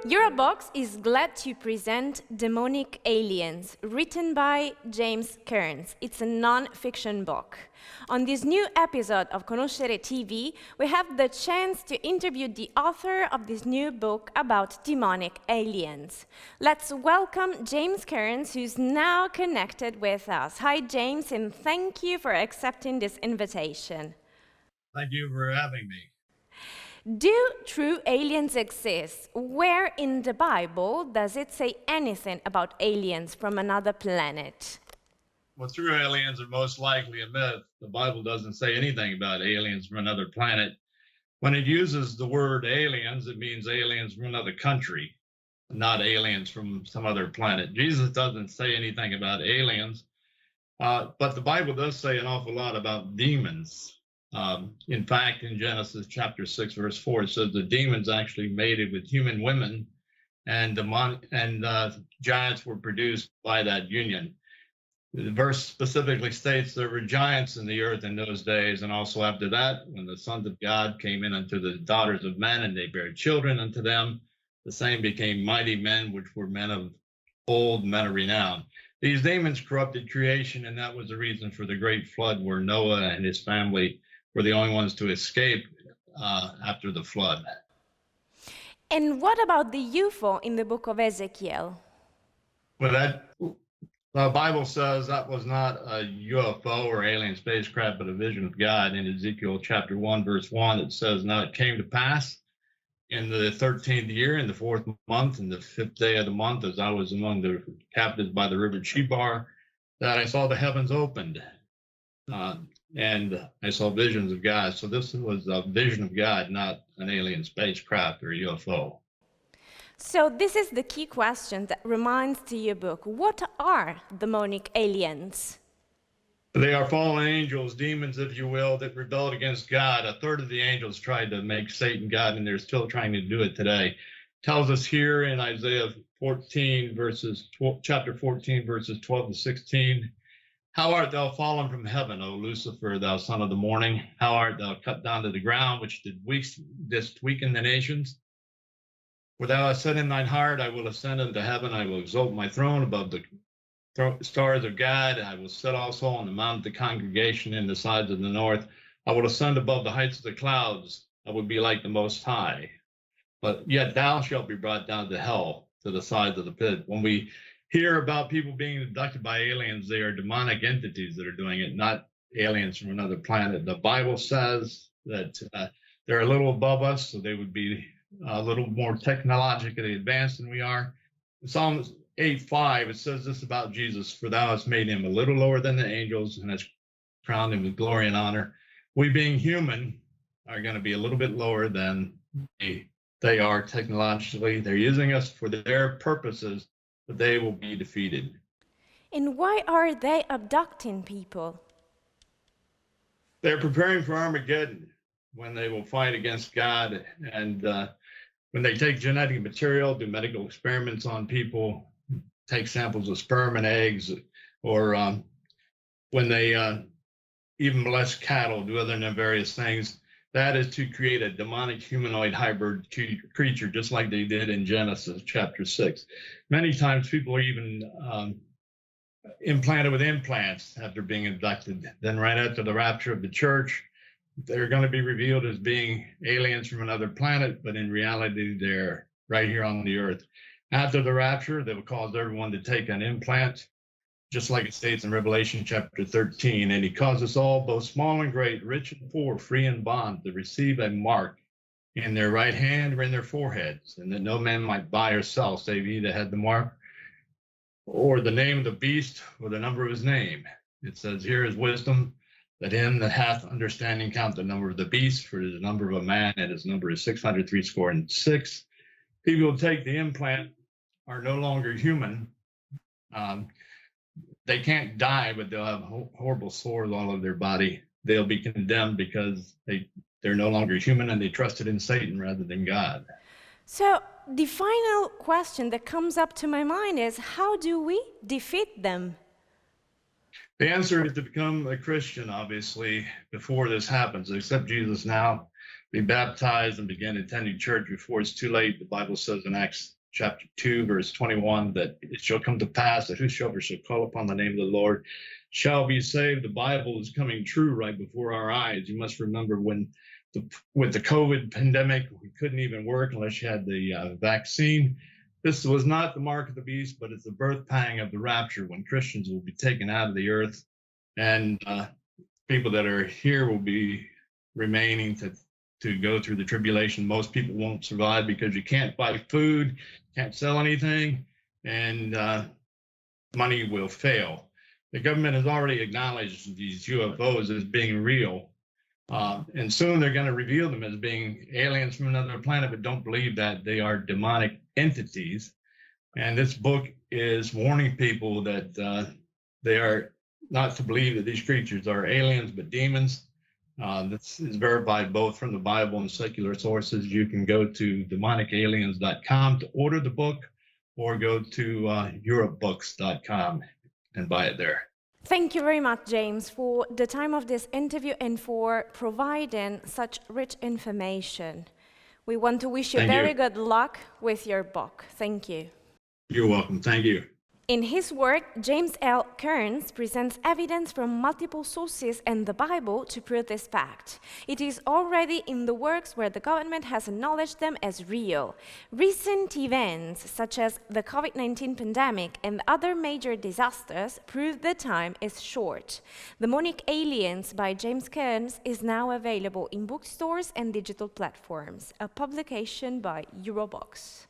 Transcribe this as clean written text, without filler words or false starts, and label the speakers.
Speaker 1: Eurobox is glad to present Demonic Aliens, written by James Kearns. It's a non-fiction book. On this new episode of Conoscere TV, we have the chance to interview the author of this new book about demonic aliens. Let's welcome James Kearns, who's now connected with us. Hi, James, and thank you for accepting this invitation.
Speaker 2: Thank you for having me.
Speaker 1: Do true aliens exist? Where in the Bible does it say anything about aliens from another planet?
Speaker 2: Well, true aliens are most likely a myth. The Bible doesn't say anything about aliens from another planet. When it uses the word aliens, it means aliens from another country, not aliens from some other planet. Jesus doesn't say anything about aliens, but the Bible does say an awful lot about demons. In fact, in Genesis chapter 6, verse 4, it says the demons actually mated with human women, and giants were produced by that union. The verse specifically states there were giants in the earth in those days, and also after that, when the sons of God came in unto the daughters of men, and they bare children unto them, the same became mighty men, which were men of old, men of renown. These demons corrupted creation, and that was the reason for the great flood, where Noah and his family were the only ones to escape after the flood.
Speaker 1: And what about the UFO in the book of Ezekiel?
Speaker 2: Well, the Bible says that was not a UFO or alien spacecraft, but a vision of God. In Ezekiel chapter 1, verse 1, it says, "Now it came to pass in the 13th year, in the 4th month, in the 5th day of the month, as I was among the captives by the river Chebar, that I saw the heavens opened. And I saw visions of God." So this was a vision of God, not an alien spacecraft or a UFO.
Speaker 1: So this is the key question that reminds to your book. What are demonic aliens?
Speaker 2: They are fallen angels, demons, if you will, that rebelled against God. A third of the angels tried to make Satan God, and they're still trying to do it today. It tells us here in Isaiah 14, chapter 14, verses 12 to 16, "How art thou fallen from heaven, O Lucifer, thou son of the morning? How art thou cut down to the ground, which didst weaken the nations? For thou hast said in thine heart, I will ascend into heaven, I will exalt my throne above the stars of God. I will sit also on the mount of the congregation in the sides of the north. I will ascend above the heights of the clouds. I will be like the Most High. But yet thou shalt be brought down to hell, to the sides of the pit." When we hear about people being abducted by aliens, they are demonic entities that are doing it, not aliens from another planet. The Bible says that they're a little above us, so they would be a little more technologically advanced than we are. In Psalms 8:5, it says this about Jesus: "For thou hast made him a little lower than the angels, and hast crowned him with glory and honor." We, being human, are going to be a little bit lower than they are technologically. They're using us for their purposes, but they will be defeated.
Speaker 1: And why are they abducting people?
Speaker 2: They're preparing for Armageddon, when they will fight against God, and when they take genetic material, do medical experiments on people, take samples of sperm and eggs, or when they even molest cattle, do other nefarious things. That is to create a demonic humanoid hybrid creature, just like they did in Genesis chapter 6. Many times people are even implanted with implants after being abducted. Then right after the rapture of the church, they're going to be revealed as being aliens from another planet, but in reality, they're right here on the earth. After the rapture, they will cause everyone to take an implant, just like it states in Revelation chapter 13. "And he caused us all, both small and great, rich and poor, free and bond, to receive a mark in their right hand or in their foreheads, and that no man might buy or sell, save he that had the mark, or the name of the beast, or the number of his name." It says, "Here is wisdom, that him that hath understanding count the number of the beast, for the number of a man, and his number is 666. People who take the implant are no longer human. They can't die, but they'll have horrible sores all over their body. They'll be condemned because they're no longer human, and they trusted in Satan rather than God.
Speaker 1: So the final question that comes up to my mind is, how do we defeat them?
Speaker 2: The answer is to become a Christian, obviously, before this happens. Accept Jesus now, be baptized, and begin attending church before it's too late. The Bible says in Acts chapter 2, verse 21, that it shall come to pass that whosoever shall call upon the name of the Lord shall be saved. The Bible is coming true right before our eyes. You must remember when with the COVID pandemic, we couldn't even work unless you had the vaccine. This was not the mark of the beast, but it's the birth pang of the rapture when Christians will be taken out of the earth, and people that are here will be remaining to go through the tribulation. Most people won't survive because you can't buy food, can't sell anything, and money will fail. The government has already acknowledged these UFOs as being real. And soon they're going to reveal them as being aliens from another planet, but don't believe that they are demonic entities. And this book is warning people that they are not to believe that these creatures are aliens, but demons. This is verified both from the Bible and secular sources. You can go to demonicaliens.com to order the book, or go to europebooks.com and buy it there.
Speaker 1: Thank you very much, James, for the time of this interview and for providing such rich information. We want to wish you very good luck with your book. Thank you.
Speaker 2: You're welcome. Thank you.
Speaker 1: In his work, James L. Kearns presents evidence from multiple sources and the Bible to prove this fact. It is already in the works where the government has acknowledged them as real. Recent events, such as the COVID-19 pandemic and other major disasters, prove the time is short. Demonic Aliens by James Kearns is now available in bookstores and digital platforms, a publication by Eurobooks.